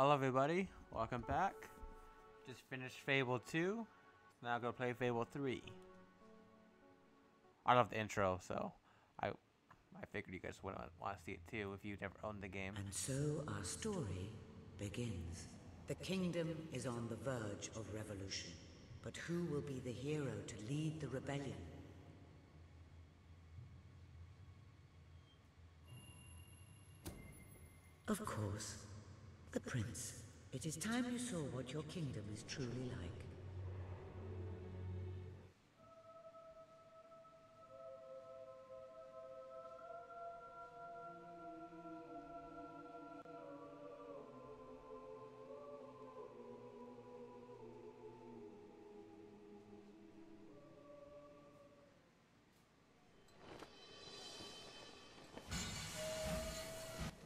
Hello everybody, welcome back. Just finished Fable 2, now go play Fable 3. I love the intro, so I figured you guys would want to see it too if you've never owned the game. And so our story begins. The kingdom is on the verge of revolution, but who will be the hero to lead the rebellion? Of course, the prince. It is time you saw what your kingdom is truly like.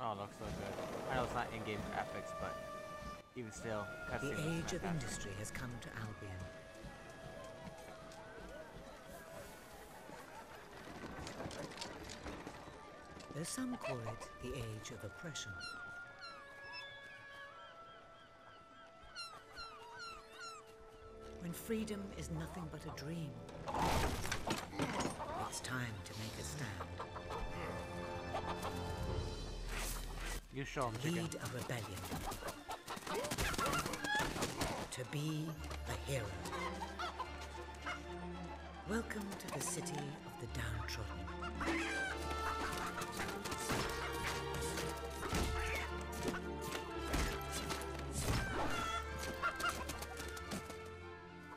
Oh, it looks so good. I know it's not in-game graphics, but even still, The age of industry has come to Albion. Though some call it the age of oppression. When freedom is nothing but a dream, it's time to make a stand. You show him, chicken. Lead a rebellion. To be a hero. Welcome to the city of the downtrodden.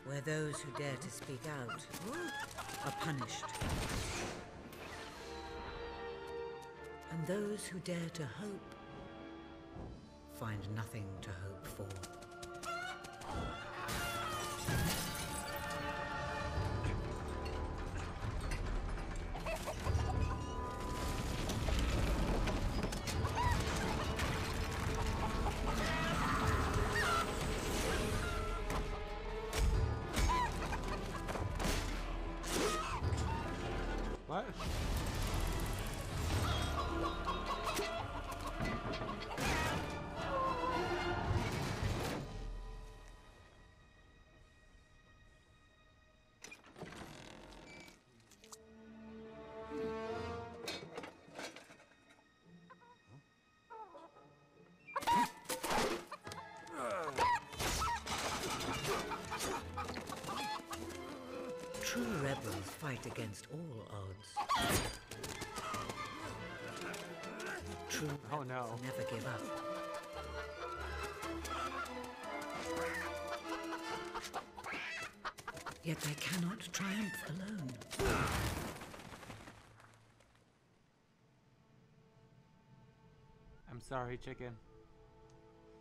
Where those who dare to speak out are punished. And those who dare to hope find nothing to hope for. What? True rebels fight against all odds. True rebels never give up. Yet they cannot triumph alone. I'm sorry, chicken.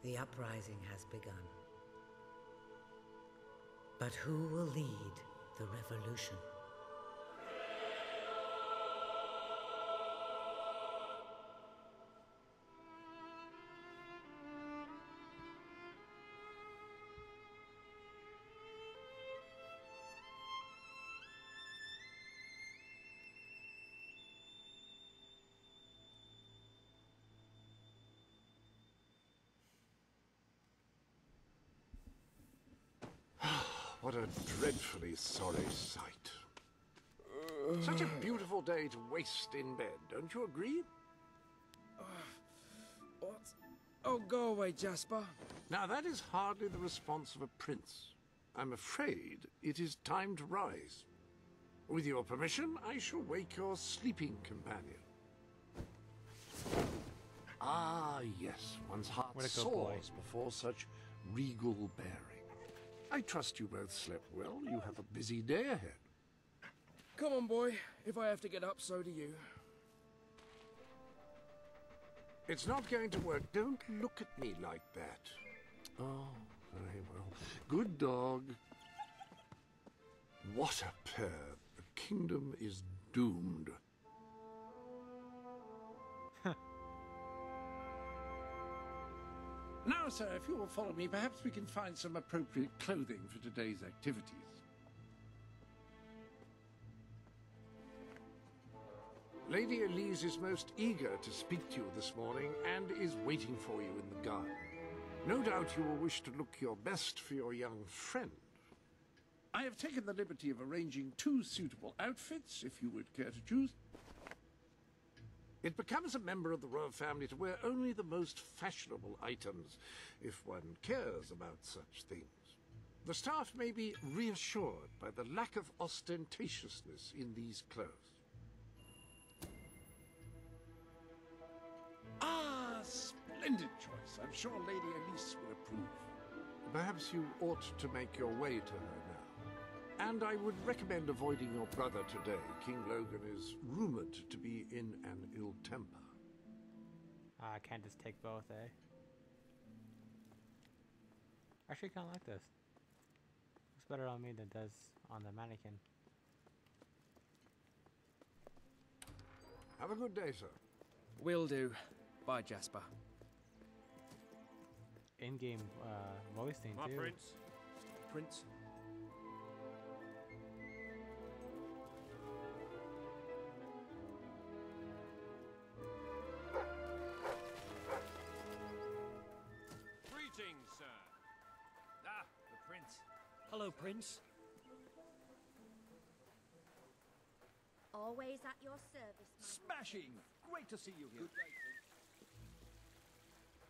The uprising has begun. But who will lead the revolution? What a dreadfully sorry sight. Such a beautiful day to waste in bed, don't you agree? What? Oh, go away, Jasper. Now, that is hardly the response of a prince. I'm afraid it is time to rise. With your permission, I shall wake your sleeping companion. Ah, yes, one's heart soars before such regal bearing. I trust you both slept well. You have a busy day ahead. Come on, boy. If I have to get up, so do you. It's not going to work. Don't look at me like that. Oh, very well. Good dog. What a pair. The kingdom is doomed. Now, sir, if you will follow me, perhaps we can find some appropriate clothing for today's activities. Lady Elise is most eager to speak to you this morning and is waiting for you in the garden. No doubt you will wish to look your best for your young friend. I have taken the liberty of arranging 2 suitable outfits, if you would care to choose. It becomes a member of the royal family to wear only the most fashionable items, if one cares about such things. The staff may be reassured by the lack of ostentatiousness in these clothes. Ah, splendid choice. I'm sure Lady Elise will approve. Perhaps you ought to make your way to her now. And I would recommend avoiding your brother today. King Logan is rumored to be in an ill temper. I can't just take both, eh? Actually, I kind of like this. Looks better on me than it does on the mannequin. Have a good day, sir. Will do. Bye, Jasper. In-game voicing My too. prince. Prince? Greetings, sir. Ah, the prince. Hello, Prince. Always at your service, my... Smashing! Great to see you here.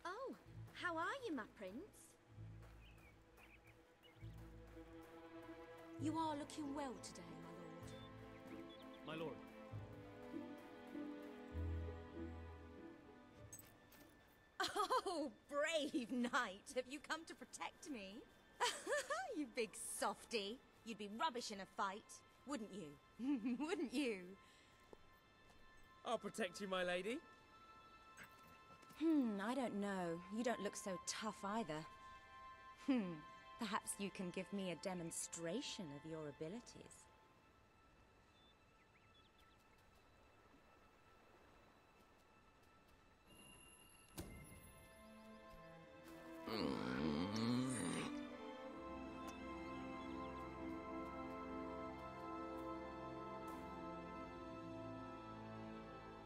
Oh, how are you, my prince? You are looking well today, my lord. My lord. Oh, brave knight. Have you come to protect me? You big softy. You'd be rubbish in a fight, wouldn't you? Wouldn't you? I'll protect you, my lady. I don't know. You don't look so tough either. Perhaps you can give me a demonstration of your abilities.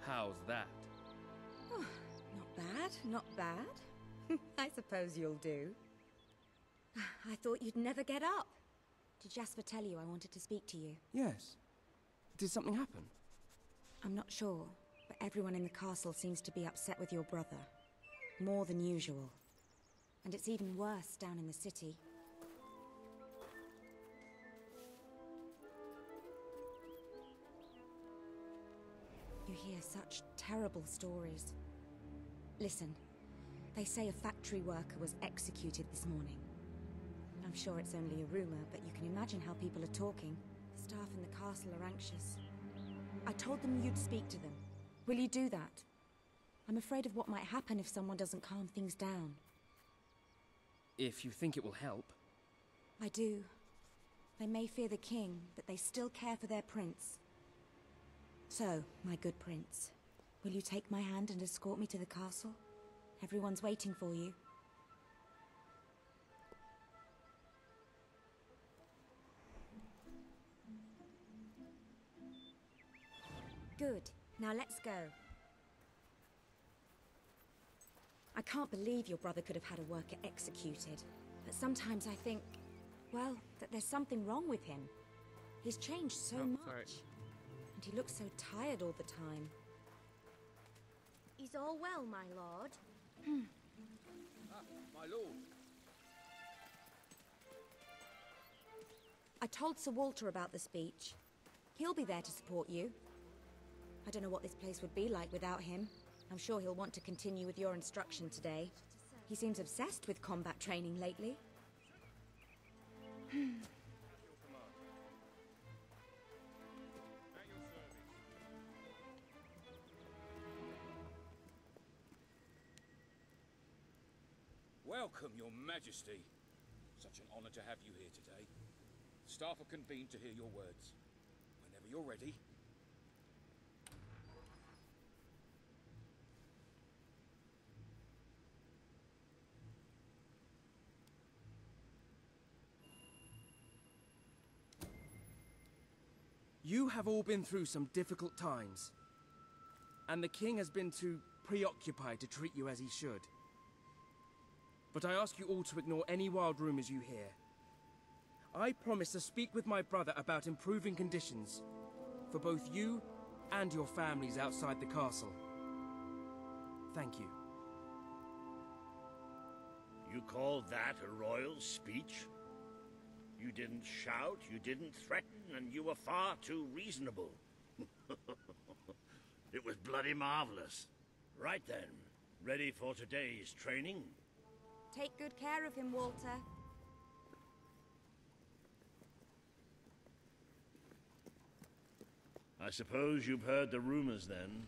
How's that? Not bad, not bad. I suppose you'll do. I thought you'd never get up. Did Jasper tell you I wanted to speak to you? Yes. Did something happen? I'm not sure, but everyone in the castle seems to be upset with your brother. More than usual. And it's even worse down in the city. You hear such terrible stories. Listen, they say a factory worker was executed this morning. I'm sure it's only a rumor, but you can imagine how people are talking. The staff in the castle are anxious. I told them you'd speak to them. Will you do that? I'm afraid of what might happen if someone doesn't calm things down. If you think it will help. I do. They may fear the king, but they still care for their prince. So, my good prince, will you take my hand and escort me to the castle? Everyone's waiting for you. Good. Now let's go. I can't believe your brother could have had a worker executed. But sometimes I think, well, that there's something wrong with him. He's changed so much. Sorry. And he looks so tired all the time. Is all well, my lord? My lord. I told Sir Walter about the speech. He'll be there to support you. I don't know what this place would be like without him. I'm sure he'll want to continue with your instruction today. He seems obsessed with combat training lately. Welcome, Your Majesty. Such an honor to have you here today. Staff are convened to hear your words. Whenever you're ready. You have all been through some difficult times. And the king has been too preoccupied to treat you as he should. but I ask you all to ignore any wild rumors you hear. I promise to speak with my brother about improving conditions for both you and your families outside the castle. Thank you. You call that a royal speech? You didn't shout, you didn't threaten, and you were far too reasonable. It was bloody marvelous. Right then, ready for today's training? Take good care of him, Walter. I suppose you've heard the rumors then.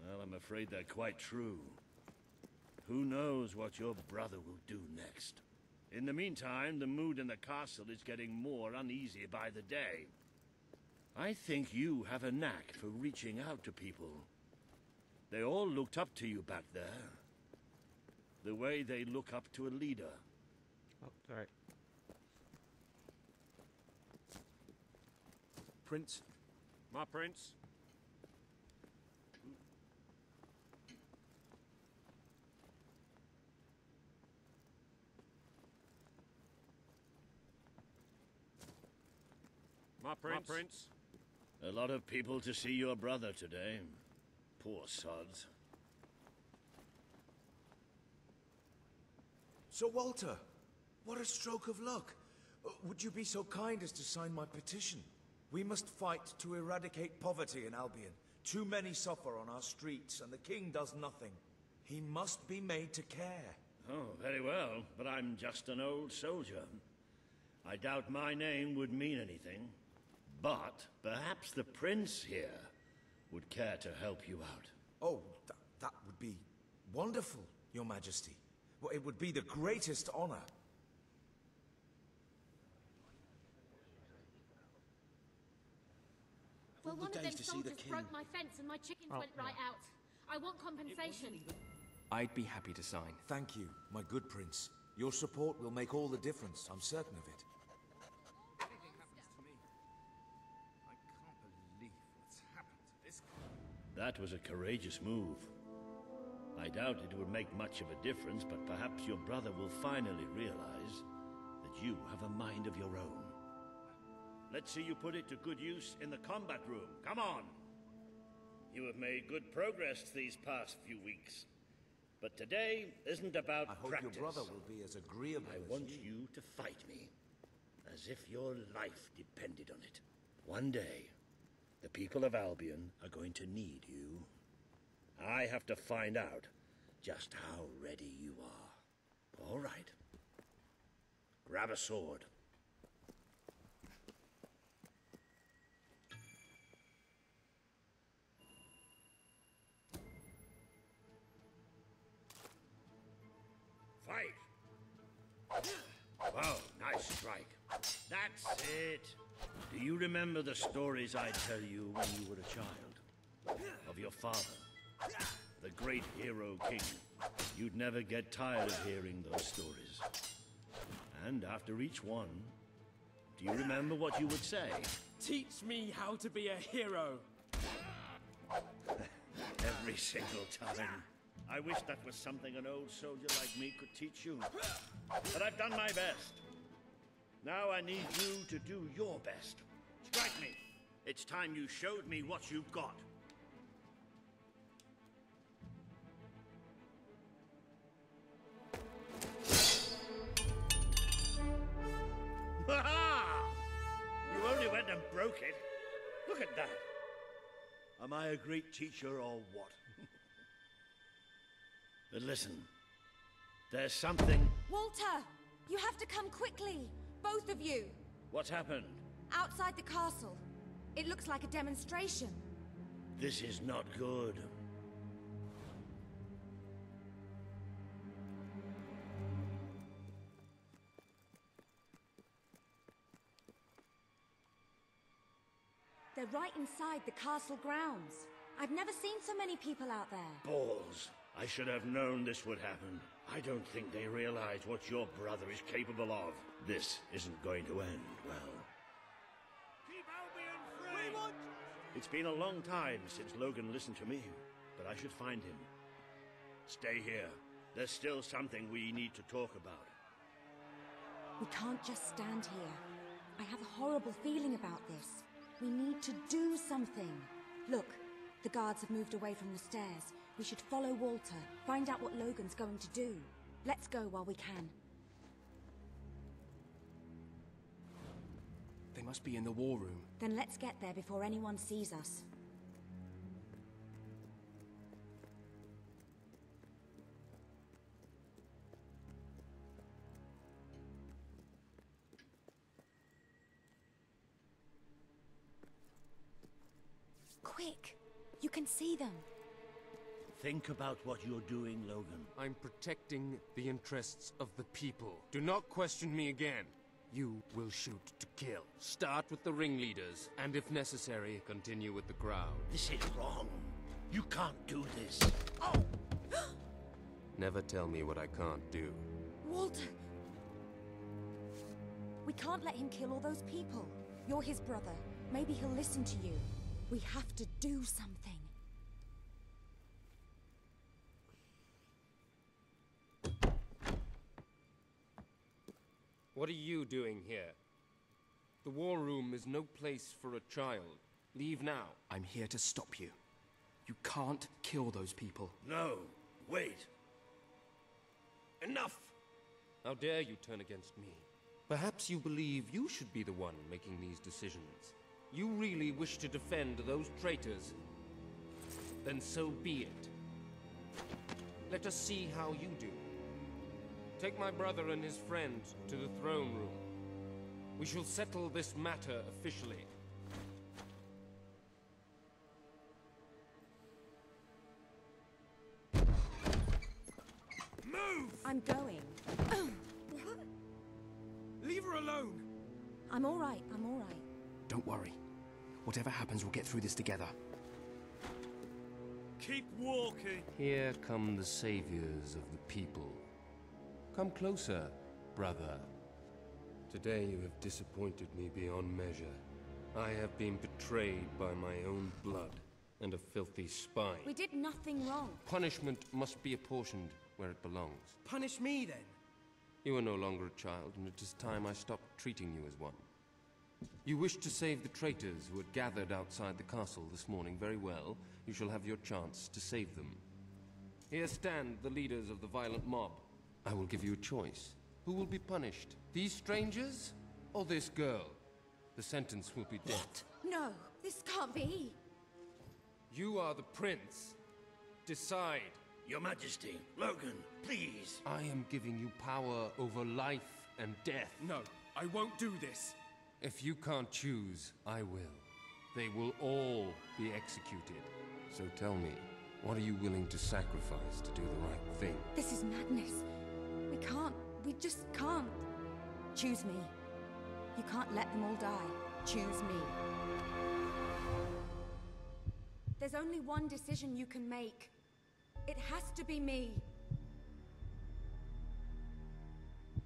Well, I'm afraid they're quite true. Who knows what your brother will do next? In the meantime, the mood in the castle is getting more uneasy by the day. I think you have a knack for reaching out to people. They all looked up to you back there. The way they look up to a leader. Oh, sorry. Prince? My prince? My prince? A lot of people to see your brother today. Poor sods. Sir Walter, what a stroke of luck. Would you be so kind as to sign my petition? We must fight to eradicate poverty in Albion. Too many suffer on our streets, and the king does nothing. He must be made to care. Oh, very well, but I'm just an old soldier. I doubt my name would mean anything. But perhaps the prince here would care to help you out. Oh, that would be wonderful, Your Majesty. Well, it would be the greatest honor. Well, one of them soldiers broke my fence and my chickens went right out. I want compensation. I'd be happy to sign. Thank you, my good prince. Your support will make all the difference, I'm certain of it. That was a courageous move. I doubt it would make much of a difference, but perhaps your brother will finally realize that you have a mind of your own. Let's see you put it to good use in the combat room. Come on! You have made good progress these past few weeks. But today isn't about practice. Your brother will be as agreeable I want you to fight me, as if your life depended on it. One day, the people of Albion are going to need you. I have to find out just how ready you are. All right. Grab a sword. Fight! Wow, nice strike. That's it. Do you remember the stories I tell you when you were a child? Of your father, the great hero king. You'd never get tired of hearing those stories. And after each one, do you remember what you would say? Teach me how to be a hero. Every single time. I wish that was something an old soldier like me could teach you. But I've done my best. Now I need you to do your best. Strike me. It's time you showed me what you've got. Ha-ha! You only went and broke it. Look at that. Am I a great teacher or what? But listen, there's something... Walter! You have to come quickly! Both of you! What's happened? Outside the castle. It looks like a demonstration. This is not good. They're right inside the castle grounds. I've never seen so many people out there. Balls. I should have known this would happen. I don't think they realize what your brother is capable of. This isn't going to end well. Keep Albion free! We want... It's been a long time since Logan listened to me, but I should find him. Stay here. There's still something we need to talk about. We can't just stand here. I have a horrible feeling about this. We need to do something. Look, the guards have moved away from the stairs. We should follow Walter, find out what Logan's going to do. Let's go while we can. They must be in the war room. Then let's get there before anyone sees us. Quick! You can see them. Think about what you're doing, Logan. I'm protecting the interests of the people. Do not question me again. You will shoot to kill. Start with the ringleaders, and if necessary, continue with the crowd. This is wrong. You can't do this. Oh! Never tell me what I can't do. Walter! We can't let him kill all those people. You're his brother. Maybe he'll listen to you. We have to do something. What are you doing here? The war room is no place for a child. Leave now. I'm here to stop you. You can't kill those people. No, wait. Enough! How dare you turn against me? Perhaps you believe you should be the one making these decisions. You really wish to defend those traitors? Then so be it. Let us see how you do. Take my brother and his friend to the throne room. We shall settle this matter officially. Move! I'm going. What? Leave her alone! I'm all right, I'm all right. Don't worry. Whatever happens, we'll get through this together. Keep walking! Here come the saviors of the people. Come closer, brother. Today you have disappointed me beyond measure. I have been betrayed by my own blood and a filthy spine. We did nothing wrong. Punishment must be apportioned where it belongs. Punish me, then. You are no longer a child, and it is time I stopped treating you as one. You wish to save the traitors who had gathered outside the castle this morning. Very well. You shall have your chance to save them. Here stand the leaders of the violent mob. I will give you a choice. Who will be punished? These strangers? Or this girl? The sentence will be death. No, this can't be. You are the prince. Decide. Your Majesty, Logan, please. I am giving you power over life and death. No, I won't do this. If you can't choose, I will. They will all be executed. So tell me, what are you willing to sacrifice to do the right thing? This is madness. We just can't. Choose me. You can't let them all die. Choose me. There's only one decision you can make. It has to be me.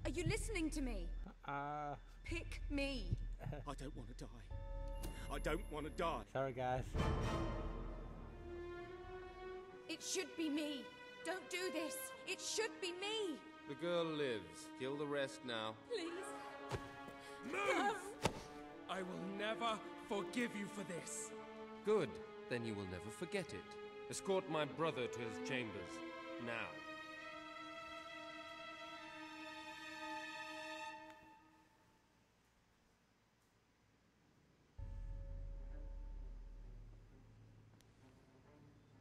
Are you listening to me? Pick me. I don't want to die. I don't want to die. Sorry, guys. It should be me. Don't do this. It should be me. The girl lives. Kill the rest now. Please. Move! No. I will never forgive you for this. Good. Then you will never forget it. Escort my brother to his chambers. Now.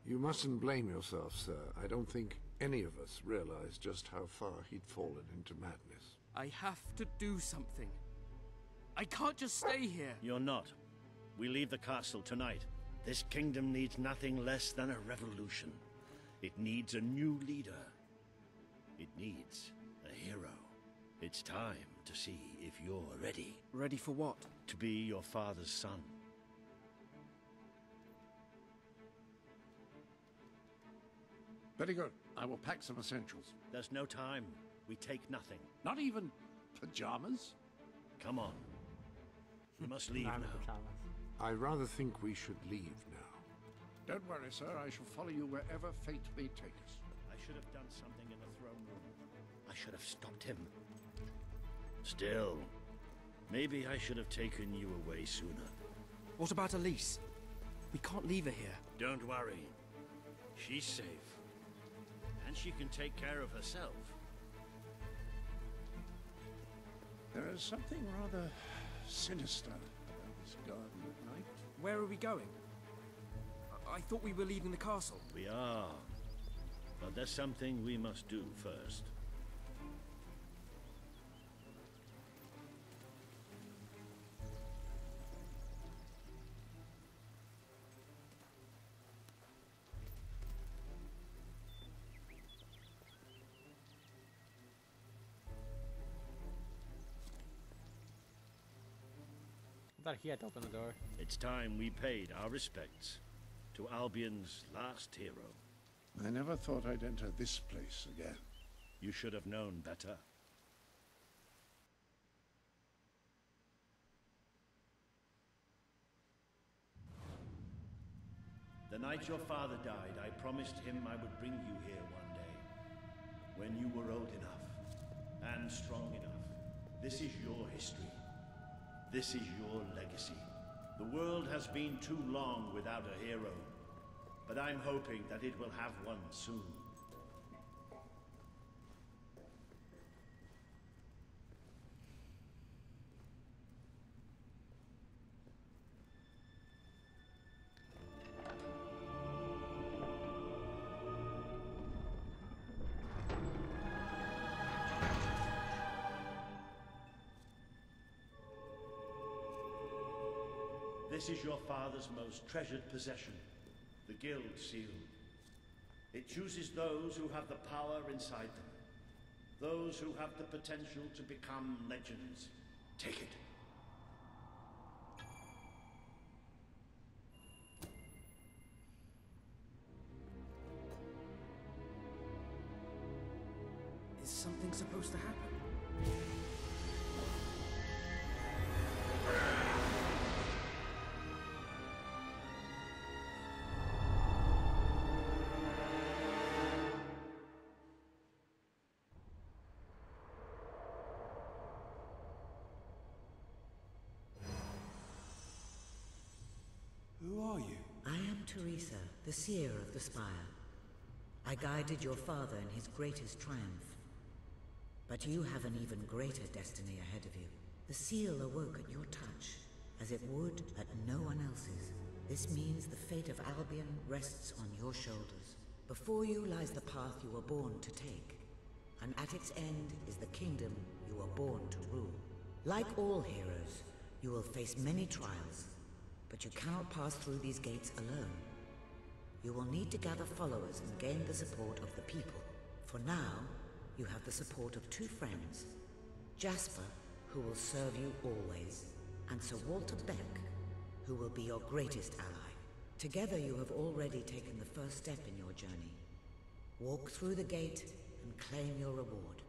You mustn't blame yourself, sir. I don't think any of us realized just how far he'd fallen into madness. I have to do something. I can't just stay here. You're not. We leave the castle tonight. This kingdom needs nothing less than a revolution. It needs a new leader. It needs a hero. It's time to see if you're ready. Ready for what? To be your father's son. Very good. I will pack some essentials. There's no time. We take nothing. Not even pajamas? Come on. We must leave now. I rather think we should leave now. Don't worry, sir. I shall follow you wherever fate may take us. I should have done something in the throne should have stopped him. Still, maybe I should have taken you away sooner. What about Elise? We can't leave her here. Don't worry. She's safe. And she can take care of herself. There is something rather sinister about this garden at night. Where are we going? I thought we were leaving the castle. We are. But there's something we must do first. I thought he had to open the door. It's time we paid our respects to Albion's last hero. I never thought I'd enter this place again. You should have known better. The night your father died, I promised him I would bring you here one day. When you were old enough and strong enough. This is your history. This is your legacy. The world has been too long without a hero, but I'm hoping that it will have one soon. This is your father's most treasured possession, the Guild Seal. It chooses those who have the power inside them, those who have the potential to become legends. Take it. Is something supposed to happen? Who are you? I am Teresa, the seer of the spire. I guided your father in his greatest triumph. But you have an even greater destiny ahead of you. The seal awoke at your touch, as it would at no one else's. This means the fate of Albion rests on your shoulders. Before you lies the path you were born to take, and at its end is the kingdom you were born to rule. Like all heroes, you will face many trials, but you cannot pass through these gates alone. You will need to gather followers and gain the support of the people. For now, you have the support of two friends. Jasper, who will serve you always, and Sir Walter Beck, who will be your greatest ally. Together you have already taken the first step in your journey. Walk through the gate and claim your reward.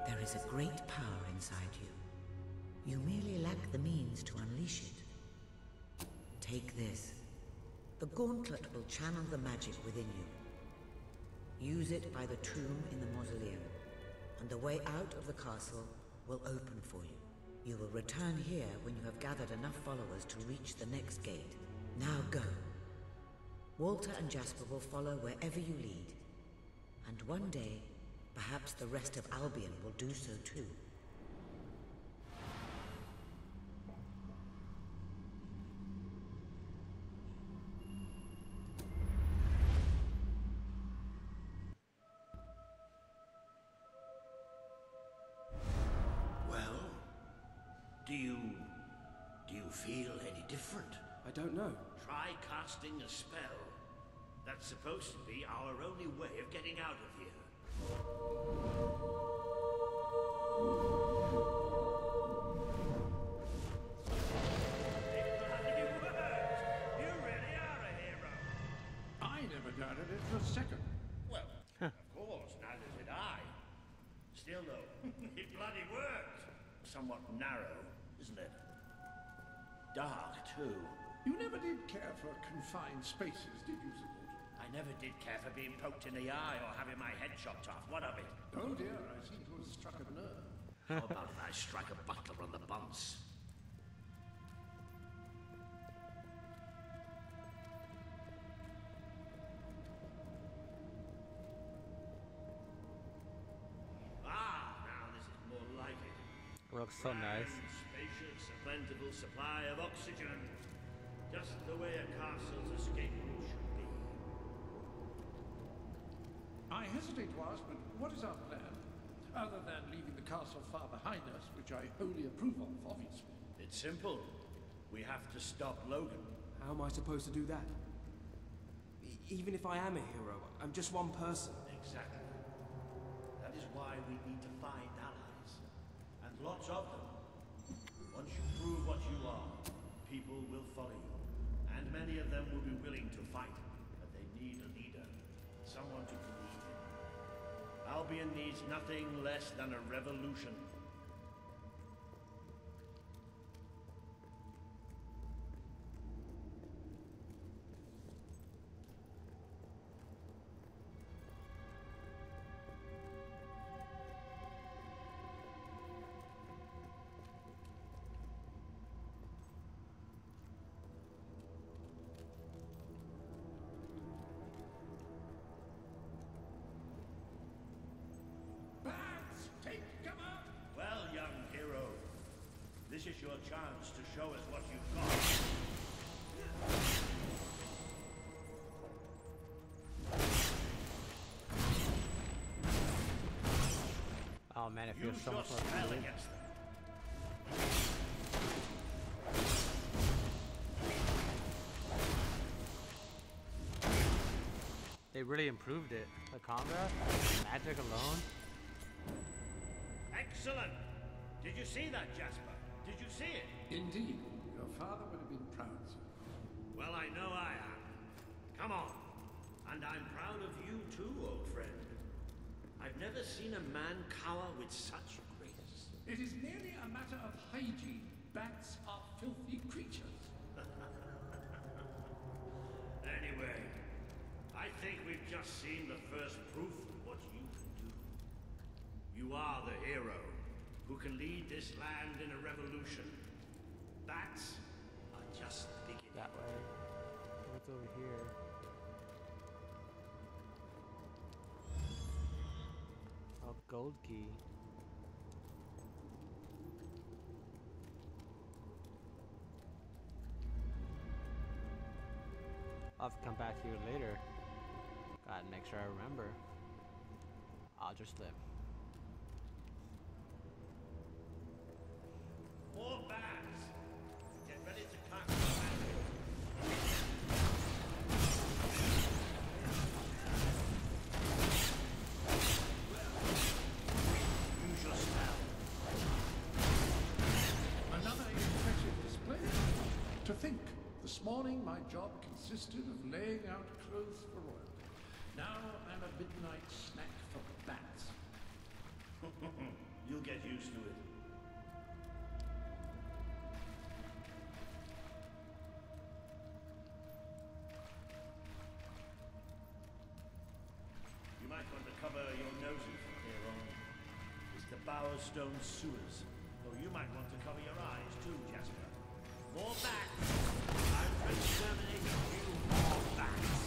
There is a great power inside you. You merely lack the means to unleash it. Take this. The gauntlet will channel the magic within you. Use it by the tomb in the mausoleum, and the way out of the castle will open for you. You will return here when you have gathered enough followers to reach the next gate. Now go. Walter and Jasper will follow wherever you lead. And one day, perhaps the rest of Albion will do so too. Well, do you feel any different? I don't know. Try casting a spell. That's supposed to be our only way of getting out of here. I never doubted it for a second. Well, of course, neither did I. Still, though, it bloody worked. Somewhat narrow, isn't it? Dark, too. You never did care for confined spaces, did you, Sir Walter? I never did care for being poked in the eye or having my head chopped off. What of it? Oh dear, I seem to have struck a nerve. How about if I strike a butler on the bumps? Ah, now this is more like it. Looks so nice. Spacious, a plentiful supply of oxygen. Just the way a castle's escape route should be. I hesitate to ask, but what is our plan? Other than leaving the castle far behind us, which I wholly approve of, obviously. It's simple. We have to stop Logan. How am I supposed to do that? Even if I am a hero, I'm just one person. Exactly. That is why we need to find allies. And lots of them. Once you prove what you are, people will follow you. And many of them will be willing to fight. But they need a leader. Someone to believe in. Albion needs nothing less than a revolution. Well, young hero, this is your chance to show us what you've got. Oh man, it feels Use so your much more spell fluid. against them. They really improved it. The combat, magic alone. Excellent! Did you see that, Jasper? Did you see it? Indeed. Your father would have been proud, sir. Well, I know I am. Come on. And I'm proud of you too, old friend. I've never seen a man cower with such grace. It is merely a matter of hygiene. Bats are filthy creatures. Anyway, I think we've just seen the first proof of what you can do. You are the hero who can lead this land in a revolution. Bats are just the beginning. That way. What's over here? Oh, gold key. I'll have to come back here later. Gotta make sure I remember. I'll just live. More bats! Get ready to cut the magic. Use your spell. Another impressive display. To think, this morning my job consisted of laying out clothes for royalty. Now I'm a midnight snack for bats. You'll get used to it. You might want to cover your noses from here on. It's the Bowerstone sewers. Though you might want to cover your eyes too, Jasper. More bats! I'm exterminating you, more bats!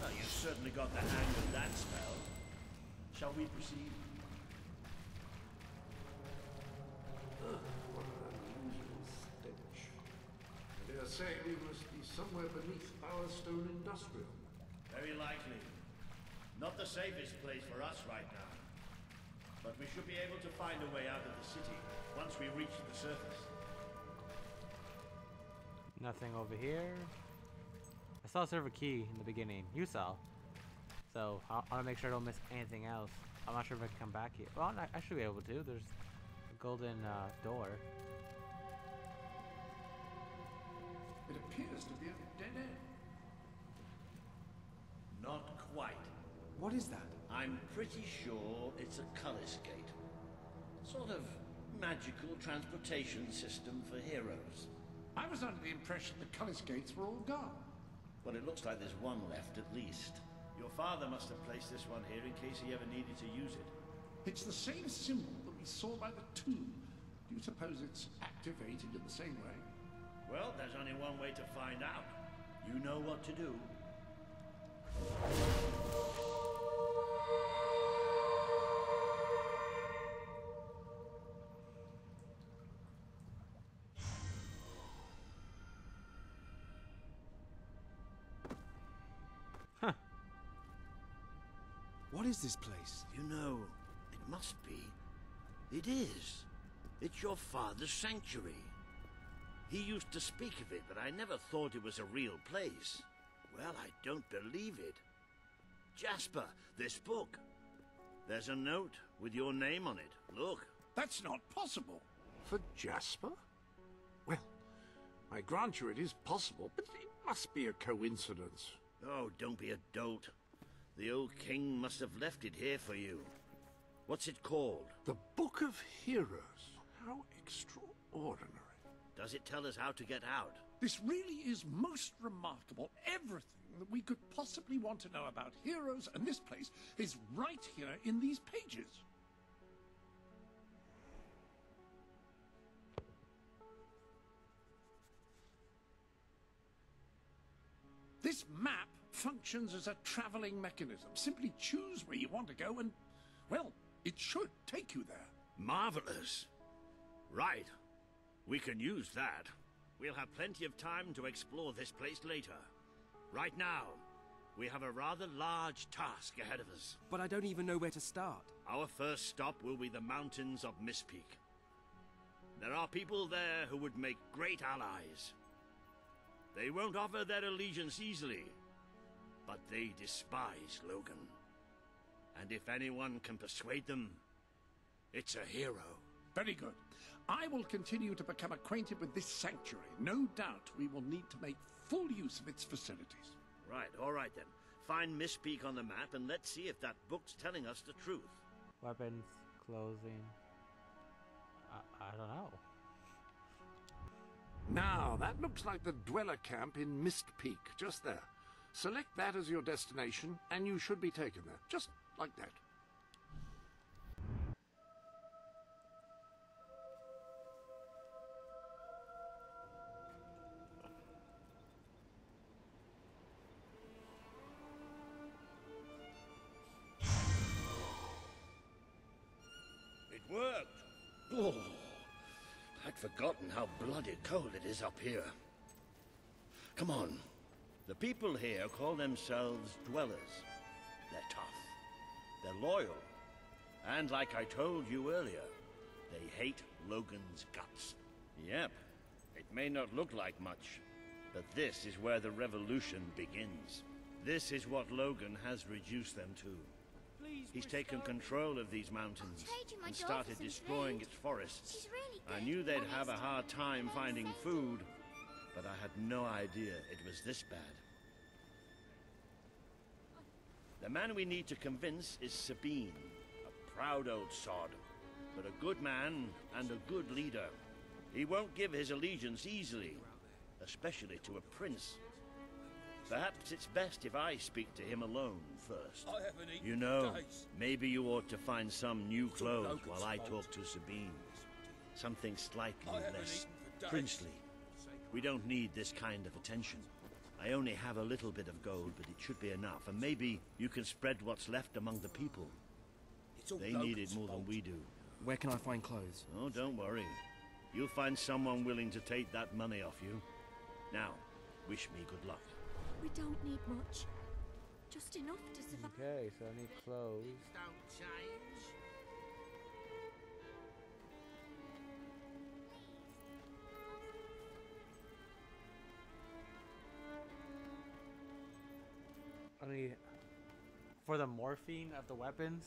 Well, you certainly got the hang of that spell. Shall we proceed? What an unusual stench. I dare say we must be somewhere beneath Bowerstone Industrial. Very likely. Not the safest place for us right now. But we should be able to find a way out of the city once we reach the surface. Nothing over here. I saw a server key in the beginning. You saw. So I want to make sure I don't miss anything else. I'm not sure if I can come back here. Well, I should be able to. There's a golden door. dead. Not quite. What is that? I'm pretty sure it's a Cullisgate. Sort of magical transportation system for heroes. I was under the impression the Cullis gates were all gone. Well, it looks like there's one left at least. Your father must have placed this one here in case he ever needed to use it. It's the same symbol that we saw by the tomb. Do you suppose it's activated in the same way? Well, there's only one way to find out. You know what to do. Huh. What is this place? You know, it must be. It is. It's your father's sanctuary. He used to speak of it, but I never thought it was a real place. Well, I don't believe it. Jasper, this book. There's a note with your name on it. Look. That's not possible. For Jasper? Well, I grant you it is possible, but it must be a coincidence. Oh, don't be a dolt. The old king must have left it here for you. What's it called? The Book of Heroes. How extraordinary. Does it tell us how to get out? This really is most remarkable. Everything that we could possibly want to know about heroes and this place is right here in these pages. This map functions as a traveling mechanism. Simply choose where you want to go and, well, it should take you there. Marvelous. Right. We can use that. We'll have plenty of time to explore this place later. Right now, we have a rather large task ahead of us. But I don't even know where to start. Our first stop will be the mountains of Mistpeak. There are people there who would make great allies. They won't offer their allegiance easily, but they despise Logan. And if anyone can persuade them, it's a hero. Very good. I will continue to become acquainted with this sanctuary. No doubt we will need to make full use of its facilities. Right, all right then. Find Mistpeak on the map and let's see if that book's telling us the truth. Weapons, clothing. I don't know. Now, that looks like the dweller camp in Mistpeak, just there. Select that as your destination, and you should be taken there, just like that. It worked! Oh, I'd forgotten how bloody cold it is up here. Come on. The people here call themselves dwellers. They're tough. They're loyal. And like I told you earlier, they hate Logan's guts. Yep. It may not look like much, but this is where the revolution begins. This is what Logan has reduced them to. He's taken control of these mountains and started destroying its forests. I knew they'd have a hard time finding food, but I had no idea it was this bad. The man we need to convince is Sabine, a proud old sod, but a good man and a good leader. He won't give his allegiance easily, especially to a prince. Perhaps it's best if I speak to him alone first. I haven't eaten You know, days. maybe you ought to find some new It's all clothes Logan's while I fault. talk to Sabine. Something slightly I haven't less eaten for days. princely. We don't need this kind of attention. I only have a little bit of gold, but it should be enough. And maybe you can spread what's left among the people. It's all They need it Logan's more fault. than we do. Where can I find clothes? Oh, don't worry. You'll find someone willing to take that money off you. Now, wish me good luck. We don't need much. Just enough to survive. Okay, so I need clothes. Don't change. I need for the morphine of the weapons.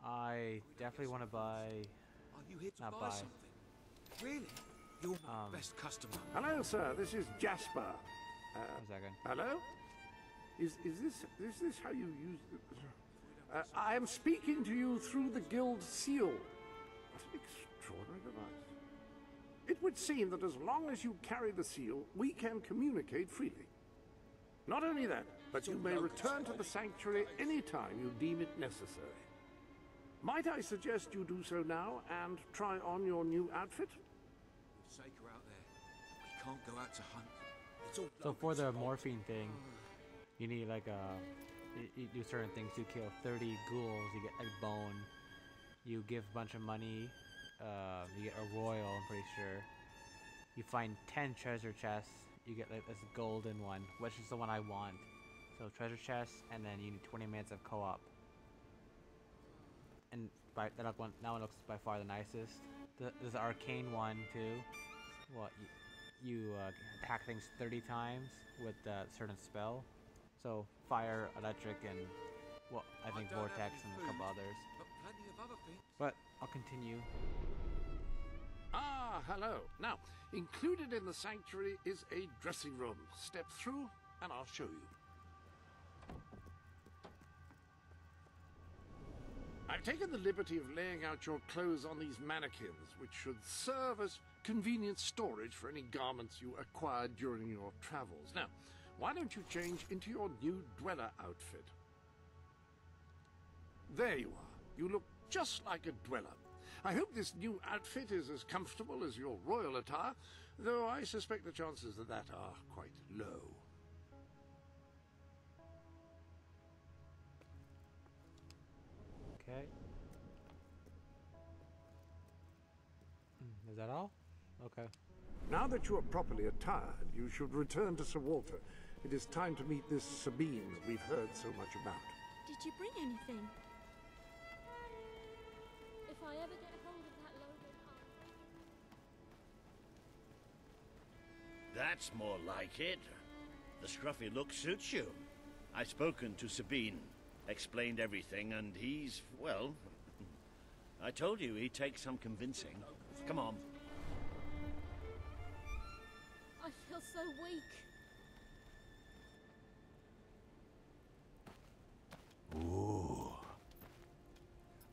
I definitely want to buy. Are you here to Not buy buy. something? Really? You're my best customer. Hello, sir. This is Jasper. One second. Hello? Is this how you use the... I am speaking to you through the guild seal. What an extraordinary device. It would seem that as long as you carry the seal, we can communicate freely. Not only that, but you may return to the sanctuary any time you deem it necessary. Might I suggest you do so now and try on your new outfit? We'll take her out there. We can't go out to hunt. It's all So for the morphine thing, you need like you do certain things. You kill 30 ghouls, you get like bone. You give a bunch of money, you get a royal, I'm pretty sure. You find 10 treasure chests, you get like this golden one, which is the one I want. So treasure chests, and then you need 20 minutes of co-op. And that one looks by far the nicest. There's the arcane one too. Well, you attack things 30 times with a certain spell. So fire, electric, and well, I think vortex and a couple others. but plenty of other things. But I'll continue. Ah, hello. Now, included in the sanctuary is a dressing room. Step through and I'll show you. I've taken the liberty of laying out your clothes on these mannequins, which should serve as convenient storage for any garments you acquired during your travels. Now, why don't you change into your new dweller outfit? There you are. You look just like a dweller. I hope this new outfit is as comfortable as your royal attire, though I suspect the chances of that are quite low. Okay. Is that all? Okay. Now that you are properly attired, you should return to Sir Walter. It is time to meet this Sabine we've heard so much about. Did you bring anything? If I ever get hold of that Logan, That's more like it. The scruffy look suits you. I've spoken to Sabine, explained everything, and he's, well, I told you he'd take some convincing. Come on. I feel so weak. Ooh.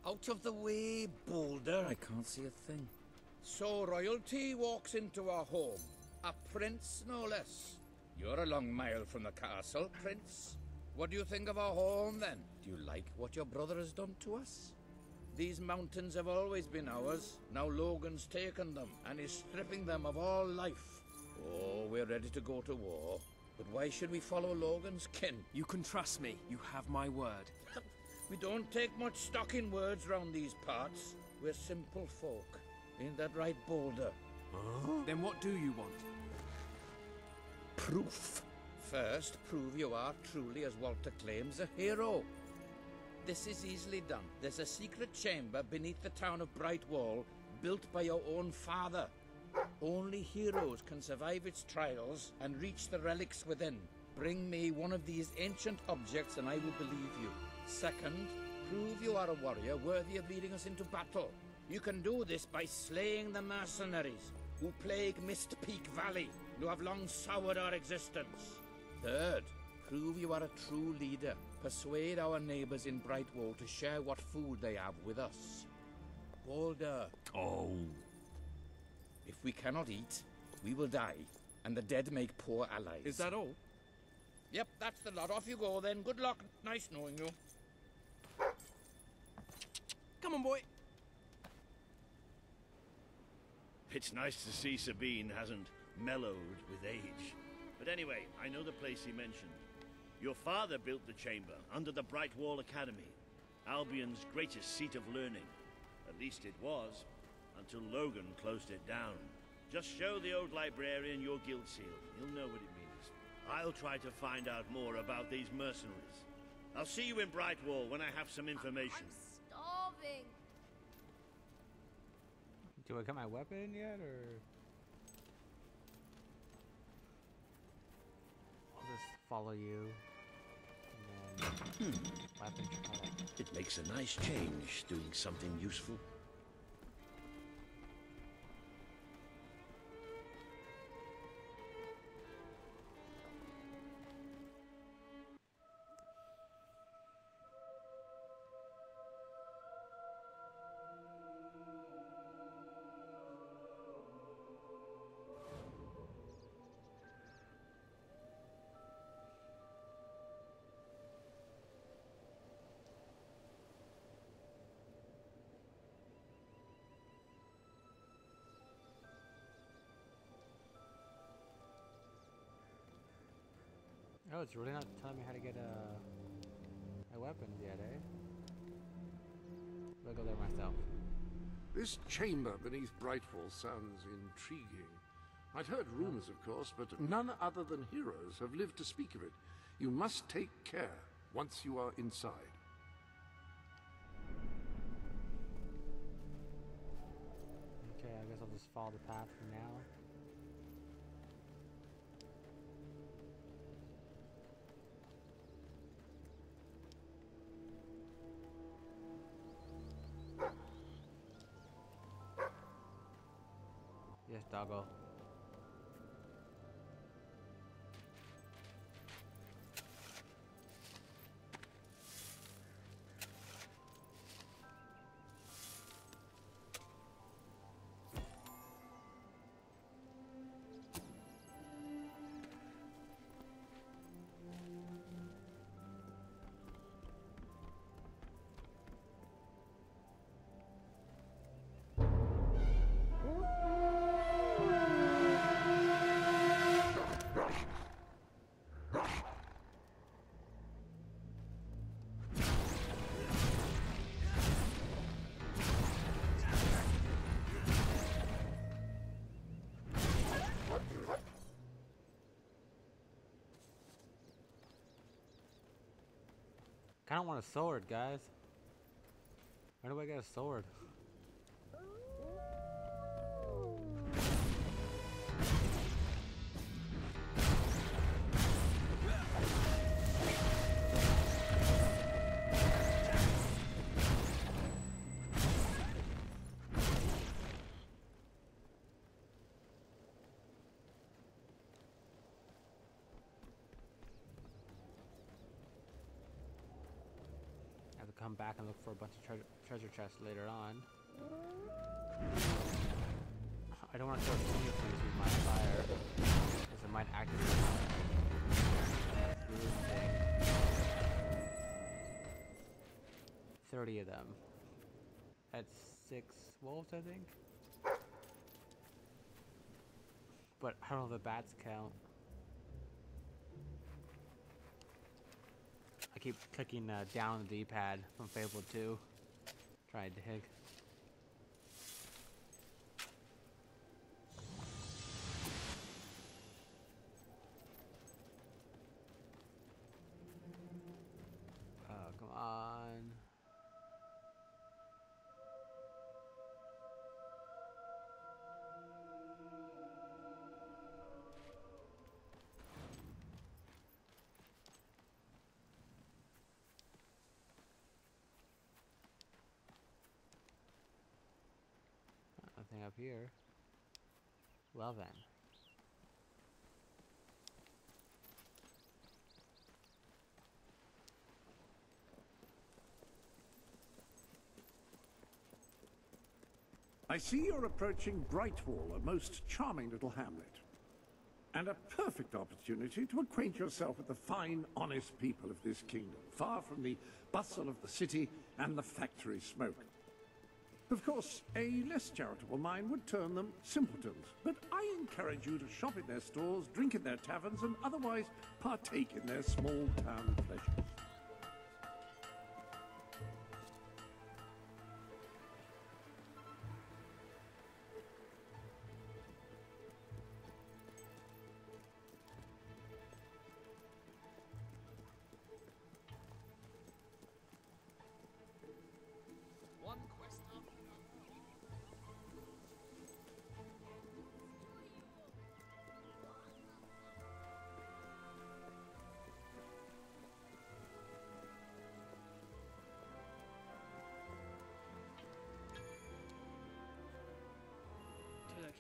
Out of the way, Boulder. I can't see a thing. So royalty walks into our home. A prince, no less. You're a long mile from the castle, Prince. What do you think of our home, then? Do you like what your brother has done to us? These mountains have always been ours. Now Logan's taken them, and is stripping them of all life. Oh, we're ready to go to war. But why should we follow Logan's kin? You can trust me. You have my word. We don't take much stock in words round these parts. We're simple folk. Ain't that right, Boulder? Huh? Then what do you want? Proof. First, prove you are truly, as Walter claims, a hero. This is easily done. There's a secret chamber beneath the town of Brightwall, built by your own father. Only heroes can survive its trials and reach the relics within. Bring me one of these ancient objects and I will believe you. Second, prove you are a warrior worthy of leading us into battle. You can do this by slaying the mercenaries who plague Mist Peak Valley, who have long soured our existence. Third, prove you are a true leader. Persuade our neighbors in Brightwall to share what food they have with us. Boulder. Oh. If we cannot eat, we will die, and the dead make poor allies. Is that all? Yep, that's the lot. Off you go then. Good luck. Nice knowing you. Come on, boy. It's nice to see Sabine hasn't mellowed with age. But anyway, I know the place he mentioned. Your father built the chamber under the Brightwall Academy, Albion's greatest seat of learning. At least it was, until Logan closed it down. Just show the old librarian your guild seal. He'll know what it means. I'll try to find out more about these mercenaries. I'll see you in Brightwall when I have some information. I'm starving. Do I got my weapon yet, or...? I'll just follow you. And then... weapon try. It makes a nice change, doing something useful. Oh, it's really not telling me how to get my weapons yet, eh? I'll go there myself. This chamber beneath Brightwall sounds intriguing. I'd heard rumors, of course, but none other than heroes have lived to speak of it. You must take care once you are inside. Okay, I guess I'll just follow the path for now. Yes, doggo. I don't want a sword, guys. Where do I get a sword? Come back and look for a bunch of treasure chests later on. I don't want to throw too many things with my fire, because it might activate the thing. 30 of them. That's 6 wolves, I think. But I don't know if the bats count. I keep clicking down on the D-pad from Fable 2. Try to dig. Oh, come on. Nothing up here. Well then. I see you're approaching Brightwall, a most charming little hamlet. And a perfect opportunity to acquaint yourself with the fine, honest people of this kingdom, far from the bustle of the city and the factory smoke. Of course, a less charitable mind would term them simpletons, but I encourage you to shop in their stores, drink in their taverns, and otherwise partake in their small town pleasures.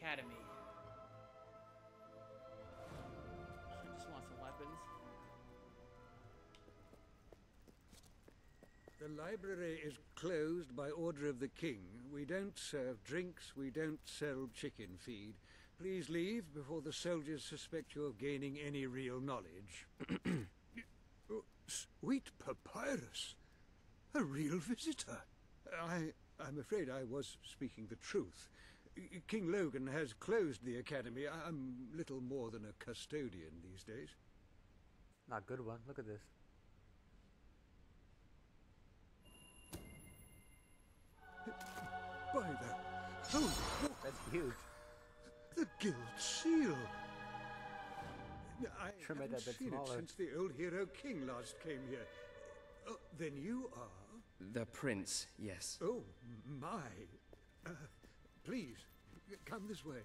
Academy. I just want some weapons. The library is closed by order of the king. We don't serve drinks, we don't sell chicken feed. Please leave before the soldiers suspect you of gaining any real knowledge. Oh, sweet papyrus! A real visitor! I'm afraid I was speaking the truth. King Logan has closed the academy. I'm little more than a custodian these days. Not a good one. Look at this. By the holy war, That's huge. the Guild Seal! I Trim it a haven't bit seen smaller. it since the old hero king last came here. Oh, then you are? The prince, yes. Oh, my. Please, come this way.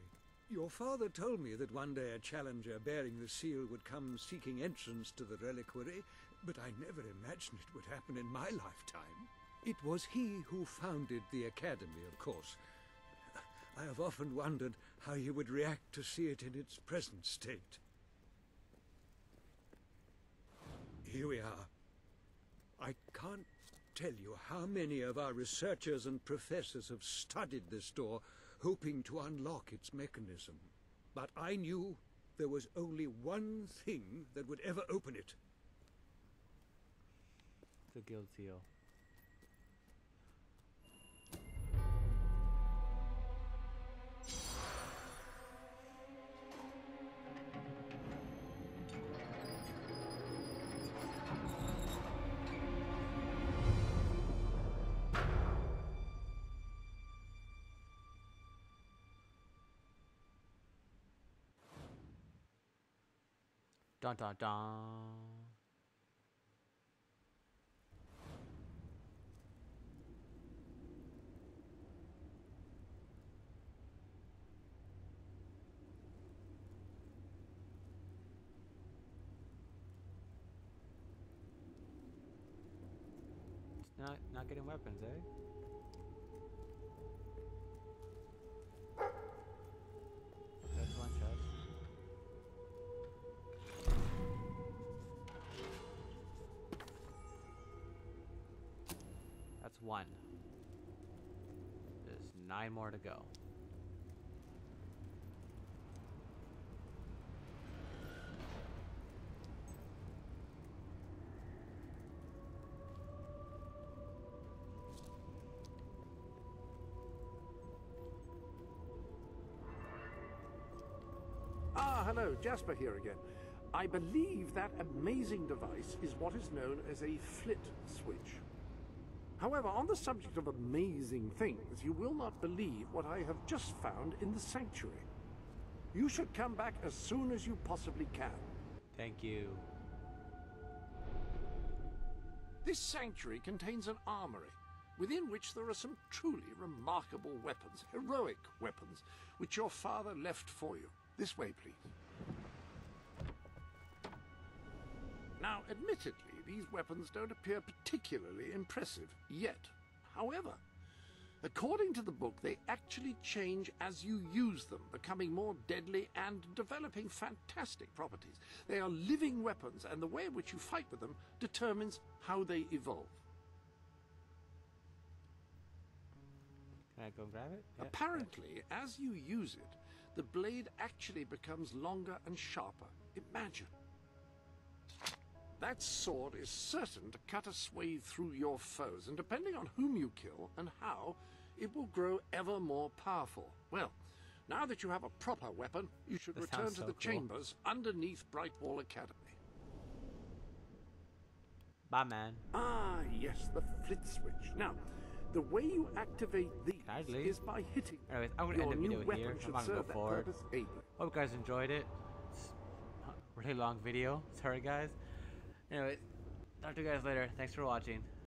Your father told me that one day a challenger bearing the seal would come seeking entrance to the reliquary, but I never imagined it would happen in my lifetime. It was he who founded the academy, of course. I have often wondered how he would react to see it in its present state. Here we are. I can't tell you how many of our researchers and professors have studied this door, hoping to unlock its mechanism. But I knew there was only one thing that would ever open it. The guild seal. Dun dun dun. It's not getting weapons, eh? That's one chest. That's one. There's 9 more to go. Ah, hello, Jasper here again. I believe that amazing device is what is known as a flit switch. However, on the subject of amazing things, you will not believe what I have just found in the sanctuary. You should come back as soon as you possibly can. Thank you. This sanctuary contains an armory, within which there are some truly remarkable weapons, heroic weapons, which your father left for you. This way, please. Now, admittedly, these weapons don't appear particularly impressive yet. However, according to the book, they actually change as you use them, becoming more deadly and developing fantastic properties. They are living weapons, and the way in which you fight with them determines how they evolve. Can I go grab it? Yeah. Apparently, as you use it, the blade actually becomes longer and sharper. Imagine. That sword is certain to cut a swathe through your foes, and depending on whom you kill and how, it will grow ever more powerful. Well, now that you have a proper weapon, you should return to the chambers underneath Brightwall Academy. Bye, man. Ah, yes, the flit switch. Now, the way you activate these is by hitting. Anyways, I'm gonna end the video here. I'm not gonna go forward. Ably. Hope you guys enjoyed it. It's a really long video. Sorry, guys. Anyway, talk to you guys later. Thanks for watching.